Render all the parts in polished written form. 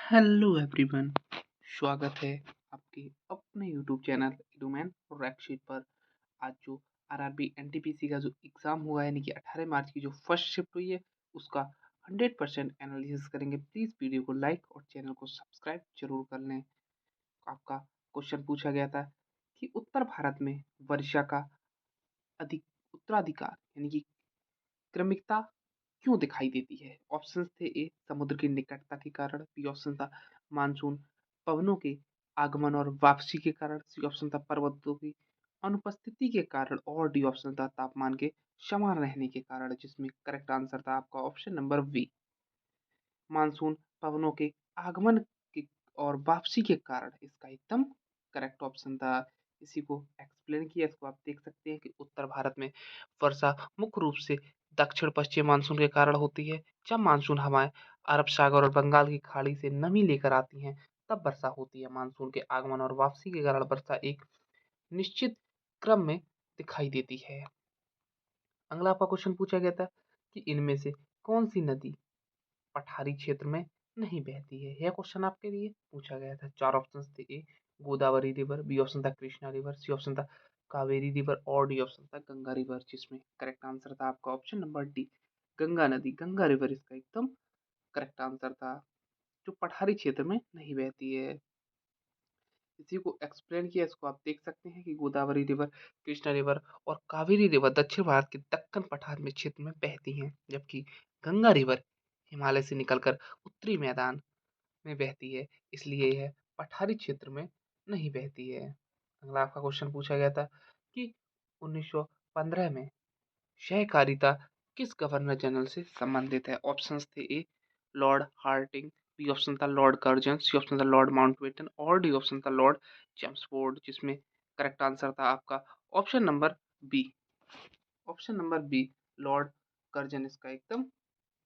Hello everyone, स्वागत है आपके अपने यूट्यूब चैनल इडूमैन और रैकशीट पर। आज जो आरआरबी एनटीपीसी का जो एग्ज़ाम हुआ है, यानी कि 18 मार्च की जो फर्स्ट शिफ्ट हुई है, उसका 100% एनालिसिस करेंगे। प्लीज़ वीडियो को लाइक और चैनल को सब्सक्राइब जरूर कर लें। आपका क्वेश्चन पूछा गया था कि उत्तर भारत में वर्षा का अधिक उत्तराधिकार यानी कि क्रमिकता क्यों दिखाई देती है। ऑप्शंस थे: ए समुद्र की निकटता के कारण, बी ऑप्शन था मानसून पवनों के आगमन और वापसी के कारण, सी ऑप्शन था पर्वतों की अनुपस्थिति के कारण, और डी ऑप्शन था तापमान के समान रहने के कारण, जिसमें करेक्ट आंसर था आपका ऑप्शन नंबर बी, मानसून पवनों के आगमन के और वापसी के कारण। इसका एकदम करेक्ट ऑप्शन था। इसी को एक्सप्लेन किया, इसको आप देख सकते हैं कि उत्तर भारत में वर्षा मुख्य रूप से दक्षिण पश्चिम मानसून के कारण होती है। जब मानसून हवाएं अरब सागर और बंगाल की खाड़ी से नमी लेकर आती हैं, तब वर्षा होती है। मानसून के आगमन और वापसी के कारण वर्षा एक निश्चित क्रम में दिखाई देती है। अगला आपका क्वेश्चन पूछा गया था कि इनमें से कौन सी नदी पठारी क्षेत्र में नहीं बहती है। यह क्वेश्चन आपके लिए पूछा गया था। चार ऑप्शन थे: ए गोदावरी रिवर, बी ऑप्शन था कृष्णा रिवर, सी ऑप्शन था कावेरी रिवर, और डी ऑप्शन था गंगा रिवर, जिसमें करेक्ट आंसर था आपका ऑप्शन नंबर डी, गंगा नदी, गंगा रिवर इसका एकदम करेक्ट आंसर था, जो पठारी क्षेत्र में नहीं बहती है। इसी को एक्सप्लेन किया, इसको आप देख सकते हैं कि गोदावरी रिवर, कृष्णा रिवर और कावेरी रिवर दक्षिण भारत के दक्कन पठार में क्षेत्र में बहती हैं, जबकि गंगा रिवर हिमालय से निकलकर उत्तरी मैदान में बहती है, इसलिए यह पठारी क्षेत्र में नहीं बहती है। अगला आपका क्वेश्चन पूछा गया था कि 1915 में सहकारिता किस गवर्नर जनरल से संबंधित है। ऑप्शंस थे: A Lord Hardinge, B option था लॉर्ड कर्जन, सी ऑप्शन था लॉर्ड माउंटबेटन, और डी ऑप्शन था लॉर्ड चेम्सफोर्ड, जिसमें करेक्ट आंसर था आपका option number B, option number B, Lord Curzon इसका एकदम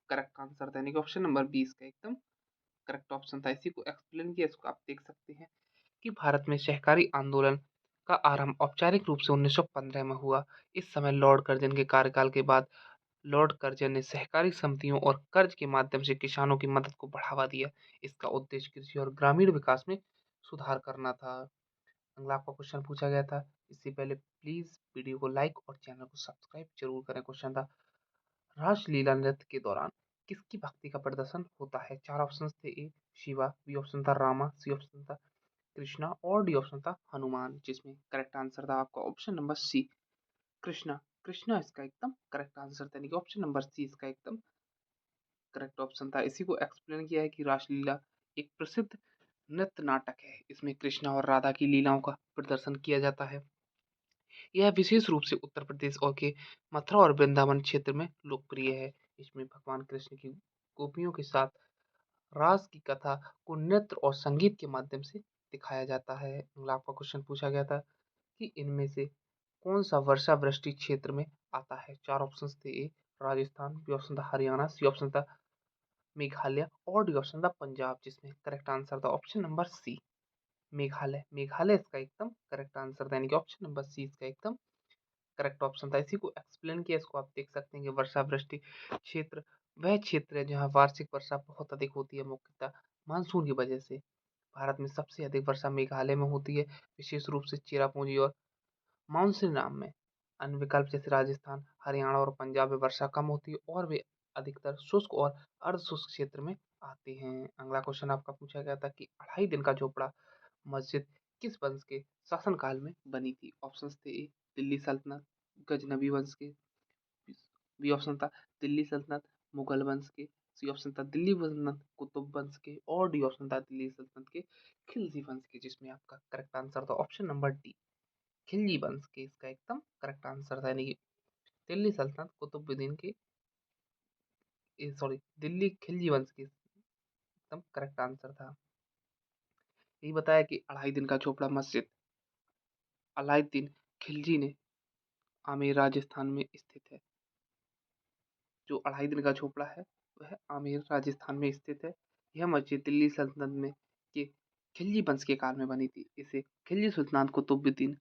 करेक्ट आंसर था, यानी कि ऑप्शन नंबर बी इसका एकदम करेक्ट ऑप्शन था। इसी को एक्सप्लेन किया, इसको आप देख सकते हैं कि भारत में सहकारी आंदोलन का आरंभ औपचारिक रूप से 1915 में हुआ। इस समय लॉर्ड कर्जन के कार्यकाल के बाद लॉर्ड कर्जन ने सहकारी समितियों और कर्ज के माध्यम से किसानों की मदद को बढ़ावा दिया। इसका उद्देश्य कृषि और ग्रामीण विकास में सुधार करना था। अगला आपका क्वेश्चन पूछा गया था, इससे पहले प्लीज वीडियो को लाइक और चैनल को सब्सक्राइब जरूर करें। क्वेश्चन था, रासलीला नृत्य के दौरान किसकी भक्ति का प्रदर्शन होता है। चार ऑप्शन थे: ए शिवा, बी ऑप्शन था रामा, सी ऑप्शन था कृष्णा, और डी ऑप्शन था हनुमान, जिसमें करेक्ट आंसर था आपका option number C, Krishna. Krishna इसका एकदम करेक्ट आंसर था, यानी कि ऑप्शन नंबर सी इसका एकदम करेक्ट ऑप्शन था। इसी को एक्सप्लेन किया है कि रासलीला एक प्रसिद्ध नृत्य नाटक है। इसमें कृष्णा और राधा की लीलाओं का प्रदर्शन किया जाता है। यह विशेष रूप से उत्तर प्रदेश और के मथुरा और वृंदावन क्षेत्र में लोकप्रिय है। इसमें भगवान कृष्ण की गोपियों के साथ रास की कथा को नृत्य और संगीत के माध्यम से दिखाया जाता है। अगला आपका क्वेश्चन पूछा गया था कि इनमें से कौन सा वर्षा वृष्टि क्षेत्र में आता है। चार ऑप्शन थे: ए राजस्थान, बी ऑप्शन था हरियाणा, सी ऑप्शन था मेघालय, और डी ऑप्शन था पंजाब, जिसमें करेक्ट आंसर था option number C, Meghalaya. Meghalaya इसका एकदम करेक्ट आंसर था, यानी कि ऑप्शन नंबर सी इसका एकदम करेक्ट ऑप्शन था। इसी को एक्सप्लेन किया, इसको आप देख सकते हैं कि वर्षा वृष्टि क्षेत्र वह क्षेत्र है जहाँ वार्षिक वर्षा बहुत अधिक होती है, मुख्यतः मानसून की वजह से। भारत में सबसे अधिक वर्षा मेघालय में होती है, विशेष रूप से चेरापूंजी और मानसून नाम में। अन्य विकल्प जैसे राजस्थान, हरियाणा और पंजाब में वर्षा कम होती है और वे अधिकतर शुष्क और अर्ध शुष्क क्षेत्र में आते हैं। अगला क्वेश्चन आपका पूछा गया था कि 2.5 दिन का झोपड़ा मस्जिद किस वंश के शासनकाल में बनी थी। ऑप्शंस थे: ए दिल्ली सल्तनत, गजनबी वंश के, बी ऑप्शन था दिल्ली सल्तनत मुगल वंश के, सी ऑप्शन था दिल्ली सल्तनत कुतुब वंश के, और डी ऑप्शन था दिल्ली सल्तनत के खिलजी वंश के, जिसमें आपका करेक्ट आंसर था ऑप्शन नंबर डी, खिलजी वंश के इसका एकदम करेक्ट आंसर था, यानी कि दिल्ली सल्तनत कुतुबुद्दीन के सॉरी दिल्ली खिलजी वंश के एकदम करेक्ट आंसर था। यही बताया कि 2.5 दिन का झोपड़ा मस्जिद अलाउद्दीन खिलजी ने आमेर राजस्थान में स्थित है। जो 2.5 दिन का झोपड़ा है वह आमेर राजस्थान में स्थित है। यह मस्जिद दिल्ली सल्तनत में के खिलजी वंश के काल में बनी थी। इसे खिलजी सुल्तान कुतुबुद्दीन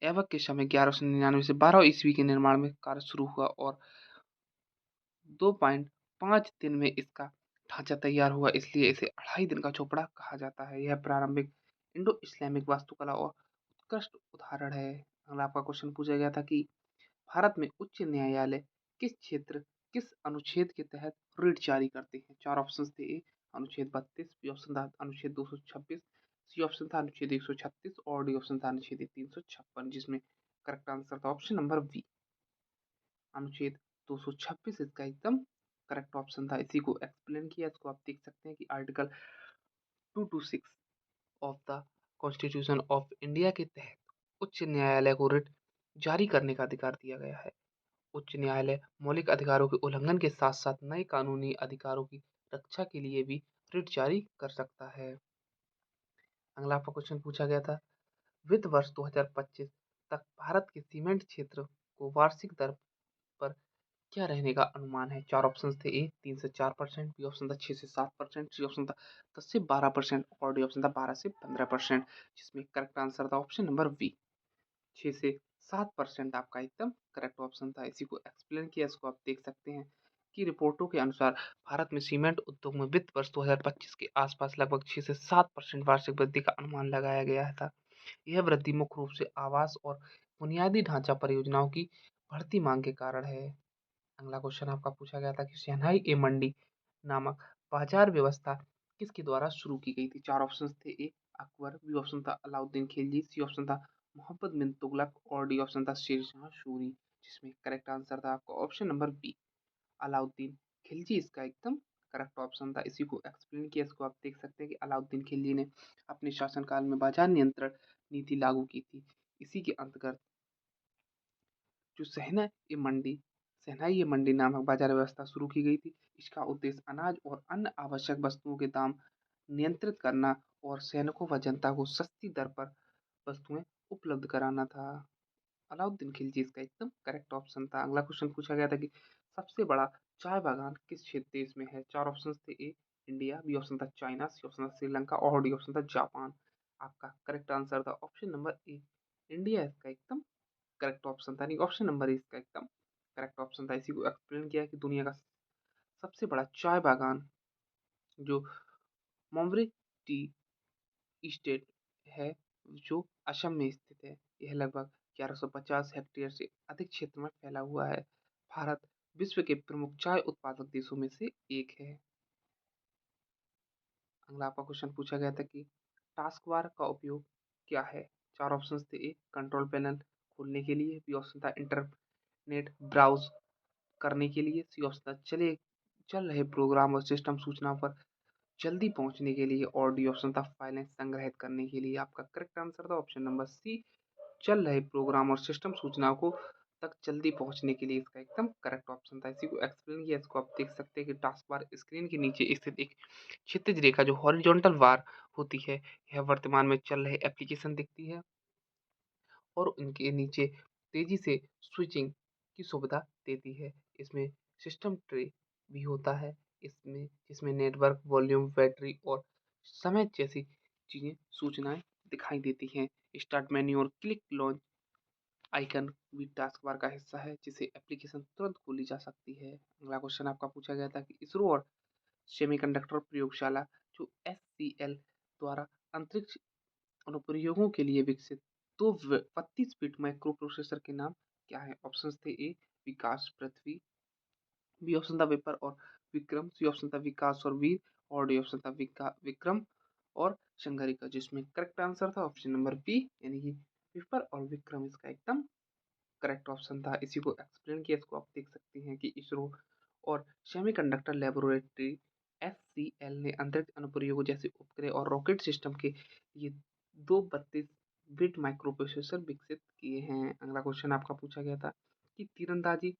ऐबक के समय 1199 से 12 ईस्वी के निर्माण में कार्य शुरू हुआ और 2.5 दिन में इसका ढांचा तैयार हुआ, इसलिए इसे अढ़ाई दिन का चौपड़ा कहा जाता है। यह प्रारंभिक इंडो इस्लामिक वास्तुकला और उत्कृष्ट उदाहरण है। अगला आपका क्वेश्चन पूछा गया था कि भारत में उच्च न्यायालय किस क्षेत्र किस अनुच्छेद के तहत रिट जारी करते हैं? चार ऑप्शन थे। ए अनुच्छेद 32, बी ऑप्शन था अनुच्छेद 226, सी ऑप्शन था अनुच्छेद 136 और डी ऑप्शन था अनुच्छेद 356, जिसमें करेक्ट आंसर था ऑप्शन नंबर बी, अनुच्छेद 226 इसका एकदम करेक्ट ऑप्शन था। इसी को एक्सप्लेन किया, इसको आप देख सकते हैं कि article 226 of the constitution of India के तहत उच्च न्यायालय को रिट जारी करने का अधिकार दिया गया है। उच्च न्यायालय मौलिक अधिकारों के उल्लंघन के साथ साथ नए कानूनी अधिकारों की रक्षा के लिए भी रिट जारी कर सकता है। अगला आपका क्वेश्चन पूछा गया था, वित्त वर्ष 2025 तक भारत के सीमेंट क्षेत्र को वार्षिक दर पर क्या रहने का अनुमान है? चार ऑप्शन थे। ए 3 से 4%, बी ऑप्शन था 6 से 7%, सी ऑप्शन था 10 से 12% और डी ऑप्शन था 12 से 15%, जिसमें करेक्ट आंसर था ऑप्शन नंबर बी, 6 से 7% आपका एकदम करेक्ट ऑप्शन था। इसी को एक्सप्लेन किया, इसको आप देख सकते हैं कि रिपोर्टों के अनुसार भारत में सीमेंट उद्योग में वित्त वर्ष 2025 के आसपास लगभग 6 से 7% वार्षिक वृद्धि का अनुमान लगाया गया था। यह वृद्धि मुख्य रूप से आवास और बुनियादी ढांचा परियोजनाओं की बढ़ती मांग के कारण है। अगला क्वेश्चन आपका पूछा गया था कि शहनाई ए मंडी नामक बाजार व्यवस्था किसके द्वारा शुरू की गई थी? चार ऑप्शन थे। ए अकबर, बी ऑप्शन था अलाउद्दीन खिलजी, सी ऑप्शन था मोहम्मद बिन तुगलक और डी ऑप्शन था शेरशाह सूरी, जिसमें करेक्ट आंसर था आपका option number B, Alauddin Khilji इसका एकदम करेक्ट ऑप्शन था। इसी को एक्सप्लेन किया, इसको आप देख सकते हैं कि अलाउद्दीन खिलजी ने अपने शासनकाल में बाजार नियंत्रण नीति लागू की थी। इसी के अंतर्गत जो शहनाई ये मंडी नामक बाजार व्यवस्था शुरू की गई थी। इसका उद्देश्य अनाज और अन्य आवश्यक वस्तुओं के दाम नियंत्रित करना और सैनिकों व जनता को सस्ती दर पर वस्तुएं उपलब्ध कराना था। अलाउद्दीन खिलजी इसका एकदम करेक्ट ऑप्शन था। अगला क्वेश्चन पूछा गया था कि सबसे बड़ा चाय बागान किस क्षेत्र देश में है? चार ऑप्शन थे। ए इंडिया, बी ऑप्शन था चाइना, सी ऑप्शन था श्रीलंका और डी ऑप्शन था जापान। आपका करेक्ट आंसर था ऑप्शन नंबर ए, इंडिया इसका एकदम करेक्ट ऑप्शन था, नहीं ऑप्शन नंबर ए इसका एकदम करेक्ट ऑप्शन था। इसी को एक्सप्लेन किया कि दुनिया का सबसे बड़ा चाय बागान जो मोमरे टी इस्टेट है, जो असम में स्थित है। यह लगभग 1150 हेक्टेयर से अधिक क्षेत्र में फैला हुआ है। भारत विश्व के प्रमुख चाय उत्पादक देशों में से एक है। अगला आपका क्वेश्चन पूछा गया था कि टास्क बार का उपयोग क्या है? चार ऑप्शन थे। ए कंट्रोल पैनल खोलने के लिए, बी ऑप्शन था इंटरनेट ब्राउज करने के लिए, सी ऑप्शन था चल रहे प्रोग्राम और सिस्टम सूचनाओं पर जल्दी पहुंचने के लिए और डी ऑप्शन था फाइलें संग्रहित करने के लिए। आपका करेक्ट आंसर था ऑप्शन नंबर सी, चल रहे प्रोग्राम और सिस्टम सूचनाओं को तक जल्दी पहुंचने के लिए इसका एकदम करेक्ट ऑप्शन था। इसी को एक्सप्लेन किया, इसको आप देख सकते हैं कि टास्क बार स्क्रीन के नीचे स्थित एक क्षैतिज रेखा जो हॉरिजॉन्टल बार होती है, यह वर्तमान में चल रहे एप्लीकेशन दिखती है और उनके नीचे तेजी से स्विचिंग की सुविधा देती है। इसमें सिस्टम ट्रे भी होता है, इसमें जिसमें नेटवर्क, वॉल्यूम, बैटरी और समय जैसी चीजें सूचनाएं दिखाई देती हैं। स्टार्ट मेन्यू और क्लिक लॉन्च आइकन भी टास्क बार का हिस्सा है, जिसे एप्लीकेशन तुरंत खोली जा सकती है। अगला क्वेश्चन आपका पूछा गया था कि इसरो और सेमीकंडक्टर प्रयोगशाला जो SCL द्वारा अंतरिक्ष अनुप्रयोगों के लिए विकसित दो 32 बिट माइक्रो प्रोसेसर के नाम क्या है? ऑप्शंस थे। ए विकास पृथ्वी, बी ऑप्शन था विपर और विक्रम, सी ऑप्शन था विकास और वीर और डी ऑप्शन था विक्रम और शंगरिका, जिसमें करेक्ट आंसर था ऑप्शन नंबर बी, यानी कि विपर और विक्रम इसका एकदम करेक्ट ऑप्शन था। इसी को एक्सप्लेन किया, इसको आप देख सकते हैं कि इसरो और सेमीकंडक्टर लेबोरेटरी SCL ने अंतरिक्ष अनुप्रयोगों जैसे उपग्रह और रॉकेट सिस्टम के लिए दो 32 बिट माइक्रो प्रोसेसर विकसित किए हैं। अगला क्वेश्चन आपका पूछा गया था कि तीरंदाजी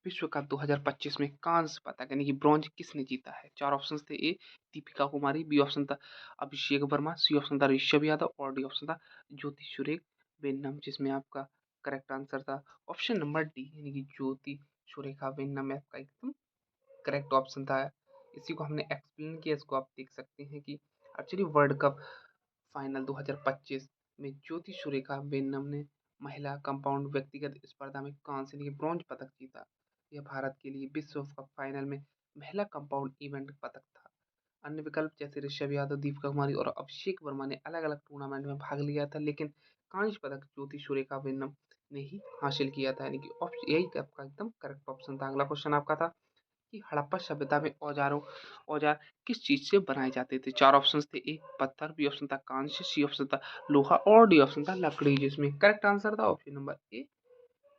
विश्व कप 2025 में कांस्य पदक यानी कि ब्रॉन्ज किसने जीता है? चार ऑप्शन थे। ए दीपिका कुमारी, बी ऑप्शन था अभिषेक वर्मा, सी ऑप्शन था ऋषभ यादव और डी ऑप्शन था ज्योति सुरेख वेन्नम, जिसमें आपका करेक्ट आंसर था ऑप्शन नंबर डी, यानी कि ज्योति सुरेखा वेन्नम आपका एकदम करेक्ट ऑप्शन था। इसी को हमने एक्सप्लेन किया, इसको आप देख सकते हैं कि एक्चुअली वर्ल्ड कप फाइनल 2025 में ज्योति सुरेखा वेन्नम ने महिला कंपाउंड व्यक्तिगत स्पर्धा में कांस्य यानी कि ब्रॉन्ज पदक जीता। यह भारत के लिए विश्व कप फाइनल में महिला कंपाउंड इवेंट पदक था। अन्य विकल्प जैसे ऋषभ यादव, दीपिका कुमारी और अभिषेक वर्मा ने अलग-अलग टूर्नामेंट में भाग लिया था, लेकिन कांस्य पदक ज्योति सुरेखा वेन्नम ने ही हासिल किया था, यानी कि यही आपका एकदम करेक्ट ऑप्शन था। अगला क्वेश्चन आपका था कि हड़प्पा सभ्यता में औजार किस चीज से बनाए जाते थे? चार ऑप्शन थे। ए पत्थर, बी ऑप्शन था कांस्य, सी ऑप्शन था लोहा और डी ऑप्शन था लकड़ी, जिसमें करेक्ट आंसर था ऑप्शन नंबर ए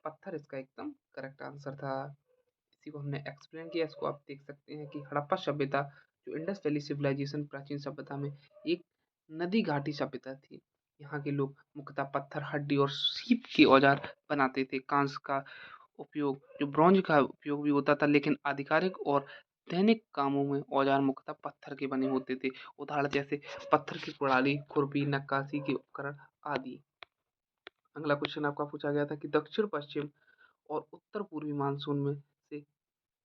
पत्थर इसका एकदम करेक्ट आंसर था। इसी को हमने एक्सप्लेन किया, इसको आप देख सकते हैं कि हड़प्पा सभ्यता जो इंडस वैली सिविलाइजेशन प्राचीन सभ्यता में एक नदी घाटी सभ्यता थी। यहाँ के लोग मुख्यतः पत्थर, हड्डी और सीप के औजार बनाते थे। कांस्य का उपयोग, जो ब्रॉन्ज का उपयोग भी होता था, लेकिन आधिकारिक और दैनिक कामों में औजार मुख्यतः पत्थर के बने होते थे। उदाहरण जैसे पत्थर की कुड़ाली, खुरपी, नक्काशी के उपकरण आदि। अगला क्वेश्चन आपका पूछा गया था कि दक्षिण पश्चिम और उत्तर पूर्वी मानसून में से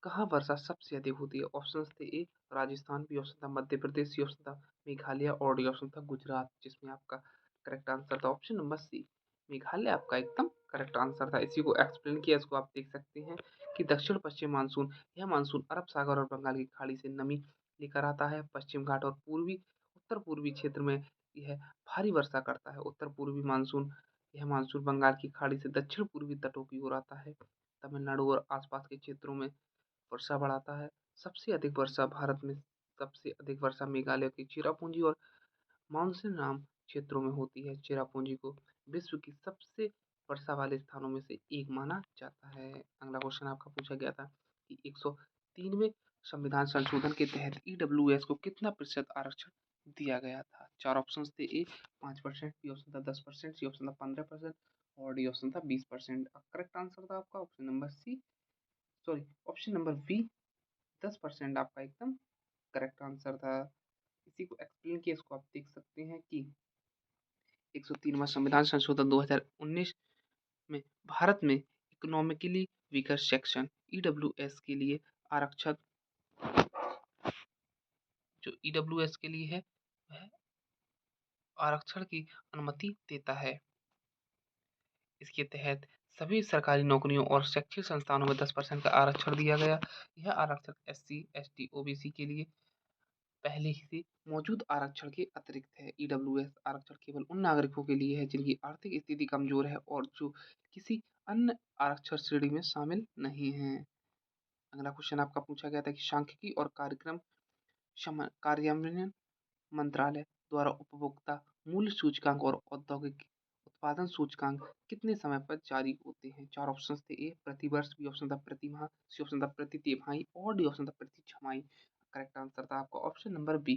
कहाँ वर्षा सबसे अधिक होती है? ऑप्शन थे। ए राजस्थान, बी ऑप्शन था मध्य प्रदेश, सी ऑप्शन था मेघालय और डी ऑप्शन था गुजरात, जिसमें आपका करेक्ट आंसर था ऑप्शन नंबर सी मेघालय आपका एकदम करेक्ट आंसर था। इसी को एक्सप्लेन किया, इसको आप देख सकते हैं कि दक्षिण पश्चिम मानसून, यह मानसून अरब सागर और बंगाल की खाड़ी से नमी लेकर आता है। पश्चिम घाट और उत्तर पूर्वी क्षेत्र में यह भारी वर्षा करता है। उत्तर पूर्वी मानसून, यह मानसून बंगाल की खाड़ी से दक्षिण पूर्वी तटों की ओर आता है। तमिलनाडु और आसपास के क्षेत्रों में वर्षा बढ़ाता है। सबसे अधिक वर्षा भारत में, सबसे अधिक वर्षा मेघालय की चिरापुंजी और मानसून क्षेत्रों में होती है। चिरापुंजी को विश्व की सबसे वर्षा वाले स्थानों में से एक माना जाता है। अगला क्वेश्चन आपका पूछा गया था कि 103वें संविधान संशोधन के तहत ईडब्ल्यूएस को कितना प्रतिशत आरक्षण दिया गया था? चार ऑप्शन थे। ए 5%, बी ऑप्शन था 10%, सी ऑप्शन था 15% और डी ऑप्शन था 20%। करेक्ट आंसर था आपका option number C, sorry option number B 10% आपका एकदम करेक्ट आंसर था। इसी को एक्सप्लेन किया, इसको आप देख सकते हैं कि 103वां संविधान संशोधन 2019 में भारत में इकोनॉमिकली वीकर सेक्शन ईडब्ल्यूएस के लिए आरक्षण, जो ईडब्ल्यूएस के लिए है वह आरक्षण की अनुमति देता है। इसके तहत सभी सरकारी नौकरियों और शैक्षिक संस्थानों में 10% का आरक्षण दिया गया। यह आरक्षण एससी, एसटी, ओबीसी के लिए पहले ही से मौजूद आरक्षण के अतिरिक्त है। ईडब्ल्यूएस आरक्षण केवल उन नागरिकों के लिए है जिनकी आर्थिक स्थिति कमजोर है और जो किसी अन्य आरक्षण श्रेणी में शामिल नहीं है। अगला क्वेश्चन आपका पूछा गया था कि सांख्यिकी और कार्यक्रम कार्यान्वयन मंत्रालय द्वारा उपभोक्ता मूल्य सूचकांक और औद्योगिक उत्पादन सूचकांक कितने समय पर जारी होते हैं? चार ऑप्शन थे। ए प्रति वर्ष, बी ऑप्शन था प्रति माह, सी ऑप्शन था प्रति तिमाही और डी ऑप्शन था प्रति छमाही। करेक्ट आंसर था आपका ऑप्शन नंबर बी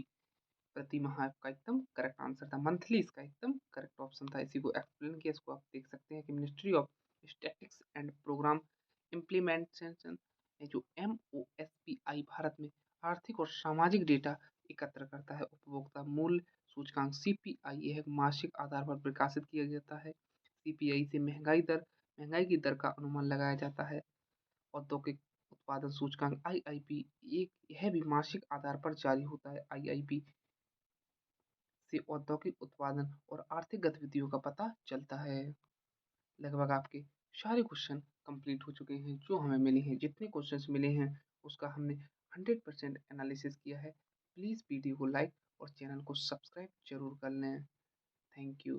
प्रति माह आपका एकदम करेक्ट आंसर था। मंथली इसका एकदम करेक्ट ऑप्शन था। इसी को एक्सप्लेन किया, इसको आप देख सकते हैं कि ministry of statistics and programme implementation, जो MOSPI भारत में आर्थिक और सामाजिक डेटा एकत्र करता है। उपभोक्ता मूल्य सूचकांक CPI यह मासिक आधार पर प्रकाशित किया जाता है। CPI से महंगाई की दर का अनुमान लगाया जाता है। औद्योगिक उत्पादन सूचकांक IIP एक यह भी मासिक आधार पर जारी होता है। IIP से औद्योगिक उत्पादन और आर्थिक गतिविधियों का पता चलता है। लगभग आपके सारे क्वेश्चन कंप्लीट हो चुके हैं जो हमें मिले हैं। जितने क्वेश्चंस मिले हैं उसका हमने 100% एनालिसिस किया है। प्लीज़ वीडियो को लाइक और चैनल को सब्सक्राइब जरूर कर लें। Thank you.